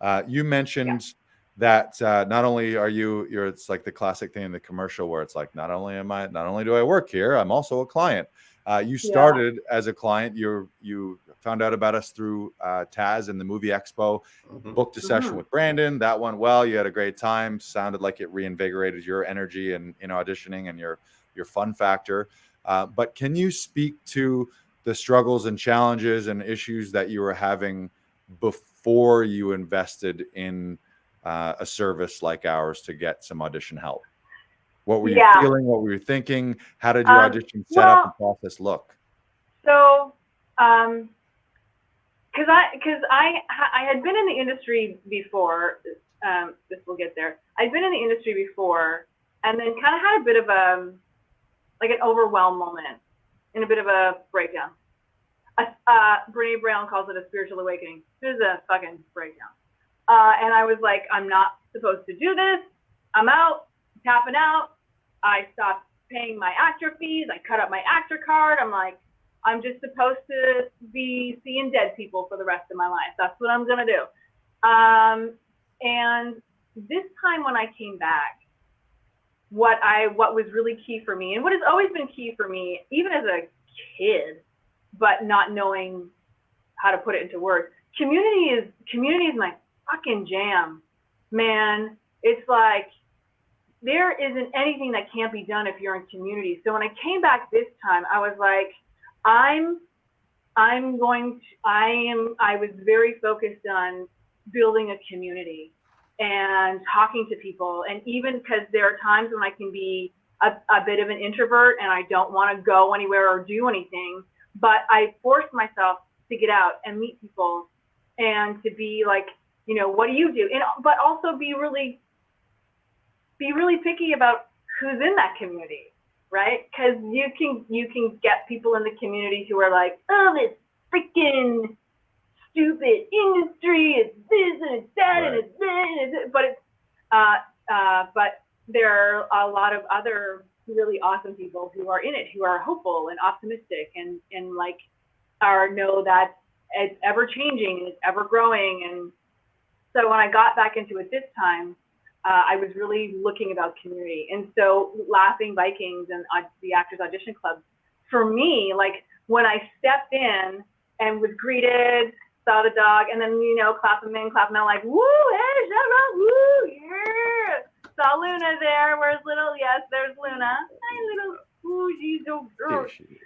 You Yeah. mentioned that not only are you're it's like the classic thing in the commercial where it's like not only do I work here, I'm also a client. You Yeah. started as a client. You found out about us through Taz and the Movie Expo. Booked a session Hmm. with Brandon. That went well. You had a great time. Sounded like it reinvigorated your energy and in auditioning and your fun factor. But can you speak to the struggles and challenges and issues that you were having before you invested in a service like ours to get some audition help? What were you Yeah. feeling? What were you thinking? How did your audition setup Well, and process look? so, because I had been in the industry before. This will get there. I'd been in the industry before, and then kind of had a bit of like an overwhelm moment and a bit of a breakdown. Brene Brown calls it a spiritual awakening. It was a fucking breakdown. And I was like, I'm not supposed to do this. I'm out, tapping out. I stopped paying my actor fees. I cut up my actor card. I'm like, I'm just supposed to be seeing dead people for the rest of my life. That's what I'm gonna do. And this time when I came back, what was really key for me, and what has always been key for me, even as a kid, but not knowing how to put it into words. Community is my fucking jam, man. It's like there isn't anything that can't be done if you're in community. So when I came back this time, I was like, I was very focused on building a community and talking to people. And even because there are times when I can be a bit of an introvert and I don't want to go anywhere or do anything, but I force myself to get out and meet people and to be like, what do you do? And but also be really picky about who's in that community, right? Because you can get people in the community who are like, oh, this freaking stupid industry, it's this and it's that and Right. it's this, and it's, but there are a lot of other really awesome people who are in it, who are hopeful and optimistic and like know that it's ever changing and it's ever growing. And so when I got back into it this time, I was really looking about community. And so Laughing Vikings and the Actors Audition Club, for me, like when I stepped in and was greeted, saw the dog, and then, clap them in, like, woo, hey, Cheryl, woo, yeah. Saw Luna there. Where's little? Yes, there's Luna. Hi, little, ooh, she's so There girl. she is.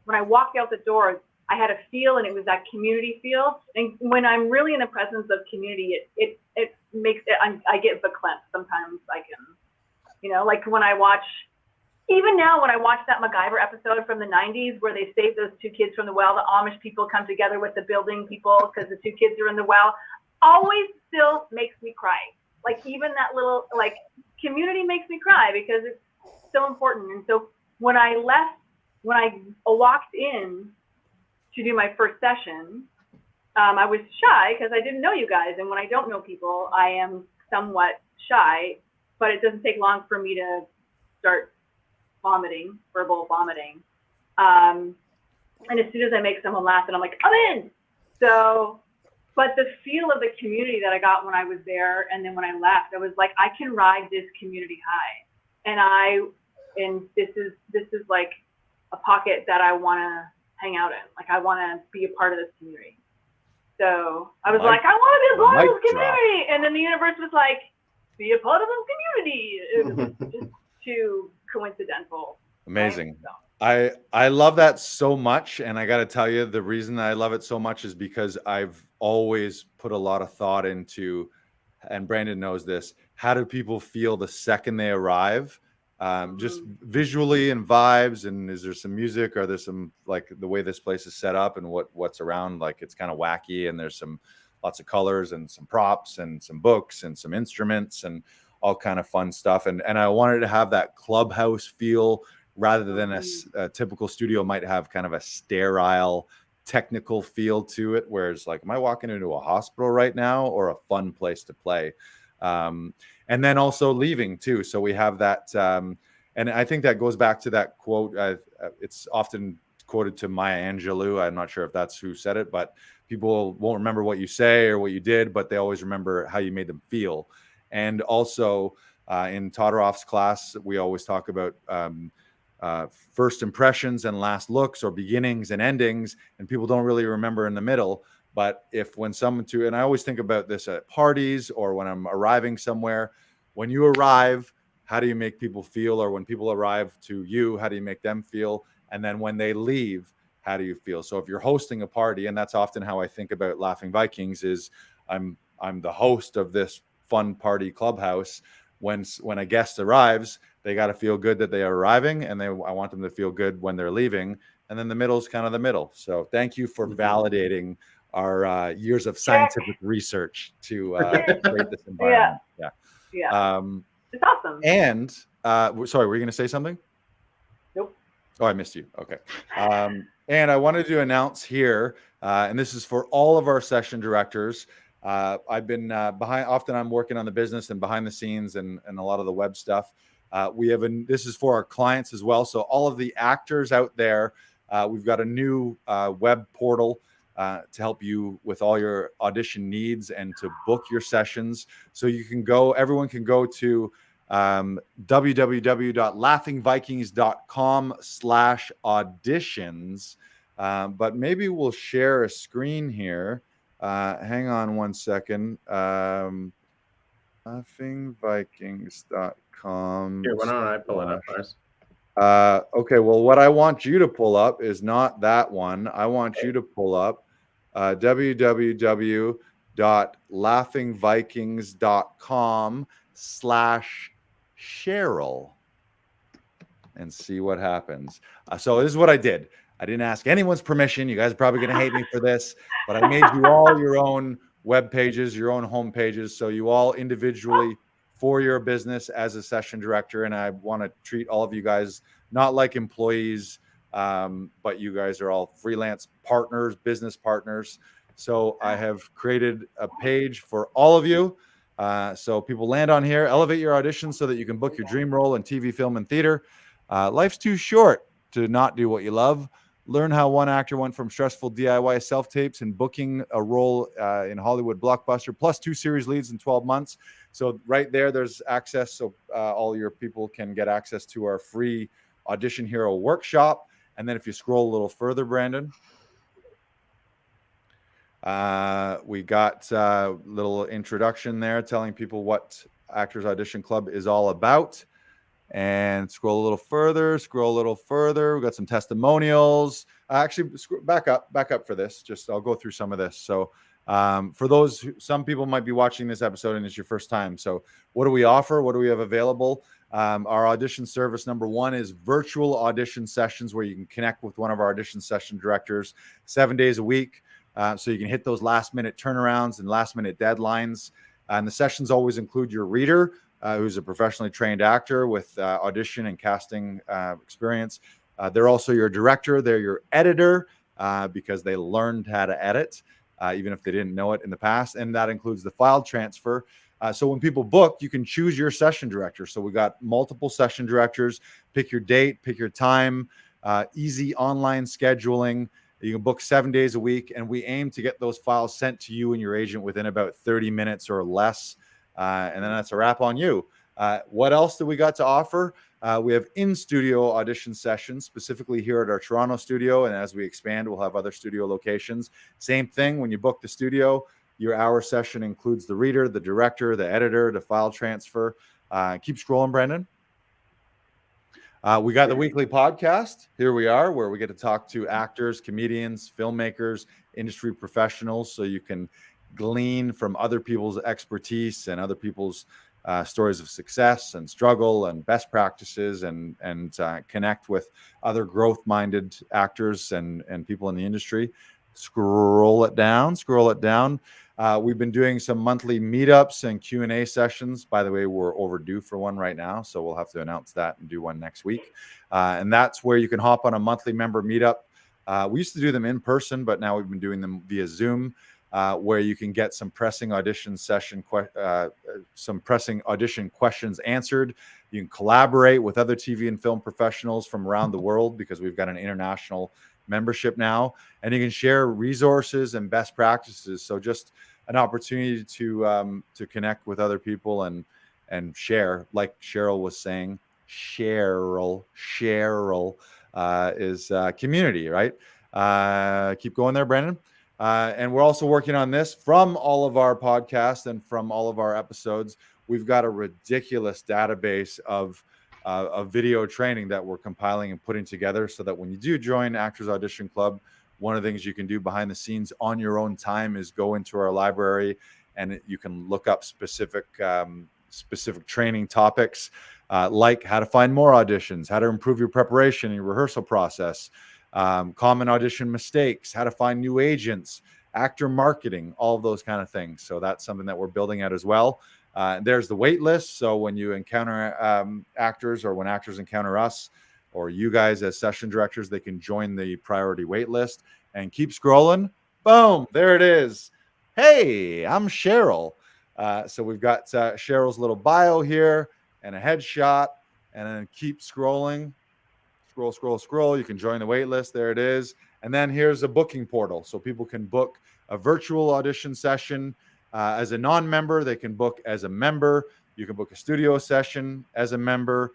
When I walked out the door, I had a feel, and it was that community feel. And when I'm really in the presence of community, it makes it. I get verklempt sometimes. I can, like when I watch. Even now, when I watch that MacGyver episode from the 90s where they save those two kids from the well, the Amish people come together with the building people because the two kids are in the well, always still makes me cry. Like even that little, like, community makes me cry because it's so important. And so when I walked in to do my first session, I was shy because I didn't know you guys. And when I don't know people, I am somewhat shy, but it doesn't take long for me to start verbal vomiting. And as soon as I make someone laugh, and I'm like, I'm in. So, but the feel of the community that I got when I was there, and then when I left, I was like, I can ride this community high, and this is like a pocket that I want to hang out in. Like I want to be a part of this community. So I was like, I want to be a part of this community, and then the universe was like, be a part of this community. It was just too coincidental. Amazing. Right? So. I love that so much, and I got to tell you, the reason I love it so much is because I've always put a lot of thought into, and Brandon knows this, how do people feel the second they arrive? Just visually and vibes, and is there some music, or there's some, like, the way this place is set up and what's around, like it's kind of wacky, and there's some lots of colors and some props and some books and some instruments and all kind of fun stuff. And I wanted to have that clubhouse feel rather than a typical studio might have kind of a sterile technical feel to it, whereas like, am I walking into a hospital right now or a fun place to play? And then also leaving too. So we have that, and I think that goes back to that quote. It's often quoted to Maya Angelou. I'm not sure if that's who said it, but people won't remember what you say or what you did, but they always remember how you made them feel. And also in Todoroff's class, we always talk about first impressions and last looks, or beginnings and endings, and people don't really remember in the middle. But if when someone to, and I always think about this at parties or when I'm arriving somewhere, when you arrive, how do you make people feel? Or when people arrive to you, how do you make them feel? And then when they leave, how do you feel? So if you're hosting a party, and that's often how I think about Laughing Vikings, is I'm the host of this fun party clubhouse. When a guest arrives, they got to feel good that they are arriving, and I want them to feel good when they're leaving. And then the middle is kind of the middle. So thank you for validating our years of scientific research to create this environment. Yeah. It's awesome. And sorry, were you going to say something? Nope. Oh, I missed you. Okay. And I wanted to announce here, and this is for all of our session directors. I've been often I'm working on the business and behind the scenes and a lot of the web stuff. This is for our clients as well. So all of the actors out there, we've got a new web portal to help you with all your audition needs and to book your sessions. So everyone can go to www.laughingvikings.com/auditions. But maybe we'll share a screen here. Hang on one second. Laughingvikings.com. Here, why don't I pull it up first? Okay, well, what I want you to pull up is not that one. I want you to pull up www.laughingvikings.com/Cheryl and see what happens. So this is what I did. I didn't ask anyone's permission. You guys are probably going to hate me for this, but I made you all your own web pages, your own home pages. So you all individually for your business as a session director. And I want to treat all of you guys not like employees, but you guys are all freelance partners, business partners. So I have created a page for all of you. So people land on here, elevate your auditions so that you can book your dream role in TV, film, and theater. Life's too short to not do what you love. Learn how one actor went from stressful DIY self-tapes and booking a role in Hollywood blockbuster, plus 2 series leads in 12 months. So right there's access. So all your people can get access to our free Audition Hero workshop. And then if you scroll a little further, Brandon, we got a little introduction there telling people what Actors Audition Club is all about. And scroll a little further, We got some testimonials. Actually, back up for this. I'll go through some of this. So for those, some people might be watching this episode and it's your first time. So what do we offer? What do we have available? Our audition service number 1 is virtual audition sessions where you can connect with one of our audition session directors 7 days a week. So you can hit those last minute turnarounds and last minute deadlines. And the sessions always include your reader, who's a professionally trained actor with audition and casting experience. They're also your director. They're your editor because they learned how to edit, even if they didn't know it in the past. And that includes the file transfer. So when people book, you can choose your session director. So we got multiple session directors. Pick your date, pick your time, easy online scheduling. You can book 7 days a week. And we aim to get those files sent to you and your agent within about 30 minutes or less. And then that's a wrap on you. What else do we got to offer? We have in-studio audition sessions, specifically here at our Toronto studio. And as we expand, we'll have other studio locations. Same thing, when you book the studio, your hour session includes the reader, the director, the editor, the file transfer. Keep scrolling, Brendan. We got the weekly podcast. Here we are, where we get to talk to actors, comedians, filmmakers, industry professionals, so you can glean from other people's expertise and other people's stories of success and struggle and best practices, and connect with other growth-minded actors and people in the industry. Scroll it down. We've been doing some monthly meetups and Q&A sessions. By the way, we're overdue for one right now, so we'll have to announce that and do one next week. And that's where you can hop on a monthly member meetup. We used to do them in person, but now we've been doing them via Zoom. Where you can get some pressing audition questions answered. You can collaborate with other TV and film professionals from around the world because we've got an international membership now, and you can share resources and best practices. So just an opportunity to connect with other people and share, like Cheryl was saying. Cheryl is community, right? Keep going there, Brandon. And we're also working on this from all of our podcasts and from all of our episodes. We've got a ridiculous database of video training that we're compiling and putting together so that when you do join Actors Audition Club, one of the things you can do behind the scenes on your own time is go into our library and you can look up specific training topics, like how to find more auditions, how to improve your preparation and your rehearsal process, common audition mistakes, how to find new agents, actor marketing, all of those kind of things. So that's something that we're building out as well. There's the wait list. So when you encounter actors, or when actors encounter us or you guys as session directors, they can join the priority wait list and keep scrolling. Boom, there it is. Hey, I'm Cheryl. So we've got Cheryl's little bio here and a headshot, and then keep scrolling. Scroll. You can join the wait list. There it is. And then here's a booking portal. So people can book a virtual audition session as a non-member. They can book as a member. You can book a studio session as a member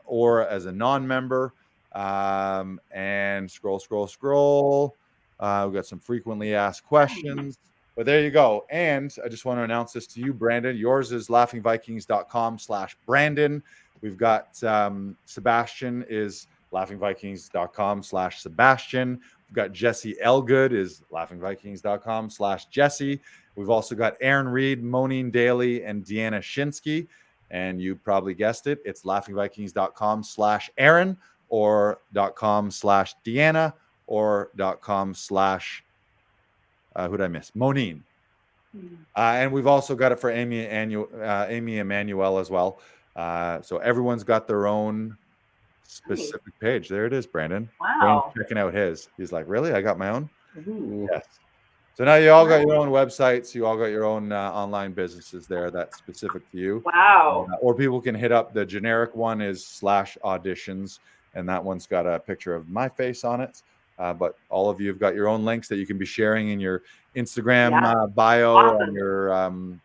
or as a non-member. And scroll. We've got some frequently asked questions. But there you go. And I just want to announce this to you, Brandon. Yours is laughingvikings.com/Brandon. We've got Sebastian is laughingvikings.com/Sebastian. We've got Jesse Elgood is laughingvikings.com/Jesse. We've also got Aaron Reed, Moneen Daly, and Deanna Shinsky. And you probably guessed it. It's laughingvikings.com/Aaron or .com/Deanna or .com/ who'd I miss? Moneen. And we've also got it for Amy Emanuel as well. So everyone's got their own specific page. There it is, Brandon. Wow. Checking out his. He's like, really? I got my own? Ooh. Yes. So now you all got your own websites. You all got your own online businesses there that's specific to you. Wow. Or people can hit up the generic one is /auditions. And that one's got a picture of my face on it. But all of you have got your own links that you can be sharing in your Instagram bio, Awesome.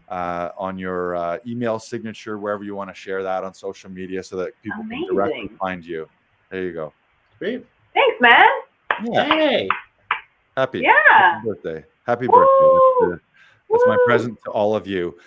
on your email signature, wherever you want to share that on social media, so that people can directly find you. There you go. Great. Thanks, man. Yeah. Hey. Happy Yeah. birthday. Happy Woo. birthday. That's my present to all of you.